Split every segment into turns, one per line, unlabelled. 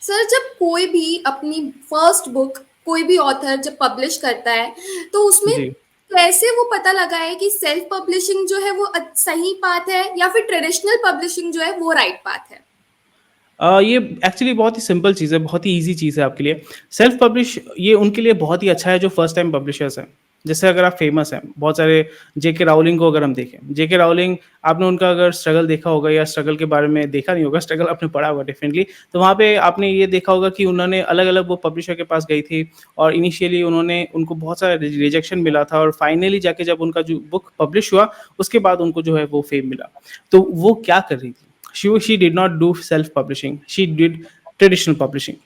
Sir जब कोई भी अपनी फर्स्ट बुक कोई भी ऑथर जब पब्लिश करता है तो उसमें
जी।
कैसे वो पता लगाए कि सेल्फ पब्लिशिंग जो है वो सही पाथ है या फिर ट्रेडिशनल पब्लिशिंग जो है वो राइट पाथ है।
ये एक्चुअली बहुत ही सिंपल चीज़ है, बहुत ही ईज़ी चीज़ है आपके लिए। सेल्फ पब्लिश ये उनके लिए बहुत ही अच्छा है जो फर्स्ट टाइम पब्लिशर्स हैं। जैसे अगर आप फेमस हैं, बहुत सारे जेके राउलिंग को अगर हम देखें, जेके राउलिंग आपने उनका अगर स्ट्रगल देखा होगा या स्ट्रगल के बारे में देखा नहीं होगा, स्ट्रगल आपने पढ़ा होगा डेफिनिटली। तो वहाँ पे आपने ये देखा होगा कि उन्होंने अलग-अलग वो पब्लिशर के पास गई थी और इनिशियली उन्होंने उनको बहुत सारा रिजेक्शन मिला था और फाइनली जाके जब उनका जो बुक पब्लिश हुआ, उसके बाद उनको जो है वो फेम मिला। तो वो क्या कर रही थी? she did not do self publishing, she did traditional publishing.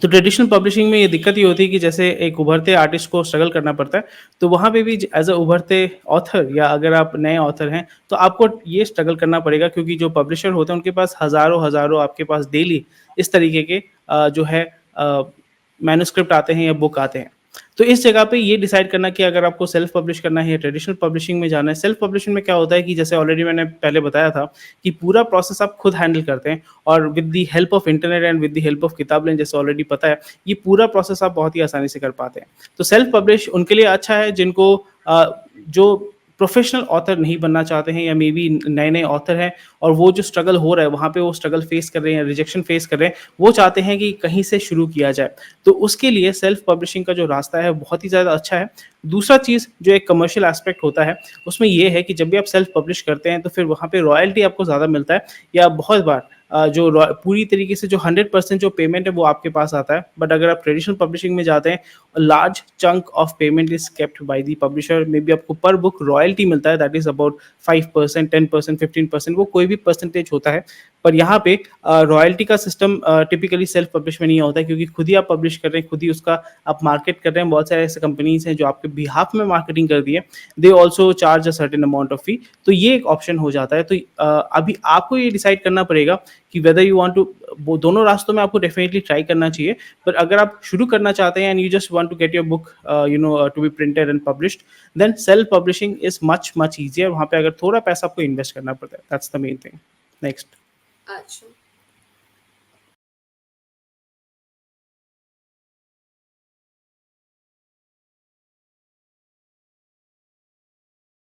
तो ट्रेडिशनल पब्लिशिंग में ये दिक्कत ये होती है कि जैसे एक उभरते आर्टिस्ट को स्ट्रगल करना पड़ता है, तो वहाँ पे भी एज अ उभरते ऑथर या अगर आप नए ऑथर हैं तो आपको ये स्ट्रगल करना पड़ेगा क्योंकि जो पब्लिशर होते हैं उनके पास हज़ारों हज़ारों आपके पास डेली इस तरीके के जो है मैन्युस्क्रिप्ट आते हैं या बुक आते हैं। तो इस जगह पे ये डिसाइड करना कि अगर आपको सेल्फ पब्लिश करना है या ट्रेडिशनल पब्लिशिंग में जाना है। सेल्फ पब्लिशिंग में क्या होता है कि जैसे ऑलरेडी मैंने पहले बताया था कि पूरा प्रोसेस आप खुद हैंडल करते हैं और with the help of internet and with the help of किताबें जैसे ऑलरेडी पता है, ये पूरा प्रोसेस आप बहुत ही आसानी से कर पाते हैं। तो सेल्फ पब्लिश उनके लिए अच्छा है जिनको जो प्रोफेशनल ऑथर नहीं बनना चाहते हैं या मे बी नए-नए ऑथर हैं और वो जो स्ट्रगल हो रहा है, वहाँ पे वो स्ट्रगल फेस कर रहे हैं, रिजेक्शन फेस कर रहे हैं, वो चाहते हैं कि कहीं से शुरू किया जाए। तो उसके लिए सेल्फ पब्लिशिंग का जो रास्ता है, बहुत ही ज़्यादा अच्छा है। दूसरा चीज़ जो एक कमर्शियल एस्पेक्ट होता है, उसमें ये है कि जब भी आप सेल्फ पब्लिश करते हैं, तो फिर वहाँ पे रॉयल्टी आपको ज़्यादा मिलता है या बहुत बार जो पूरी तरीके से जो 100% जो पेमेंट है, वो आपके पास आता है। बट अगर आप ट्रेडिशनल पब्लिशिंग में जाते हैं, large chunk of payment is kept by the publisher. May be आपको पर बुक रॉयल्टी मिलता है, दैट इज़ अबाउट 5%, 10%, 15%, वो कोई भी परसेंटेज होता है। पर यहाँ पे रॉयल्टी का सिस्टम टिपिकली सेल्फ पब्लिश में नहीं होता है क्योंकि खुद ही आप पब्लिश कर रहे हैं, खुद ही उसका आप मार्केट कर रहे हैं। बहुत सारे ऐसे कंपनीज़ हैं जो आपके बिहाफ में मार्केटिंग करती है। They also charge a certain amount of fee. तो ये एक ऑप्शन हो जाता है। तो अभी आपको ये डिसाइड करना पड़ेगा कि वेदर यू वांट टू वो दोनों रास्तों में आपको डेफिनिटली ट्राई करना चाहिए। पर अगर आप शुरू करना चाहते हैं and you just want to get your book to be printed and published, then self publishing is much easier. वहाँ पे अगर थोड़ा पैसा आपको इन्वेस्ट करना पड़ता है। That's the main thing. Next.
अच्छा।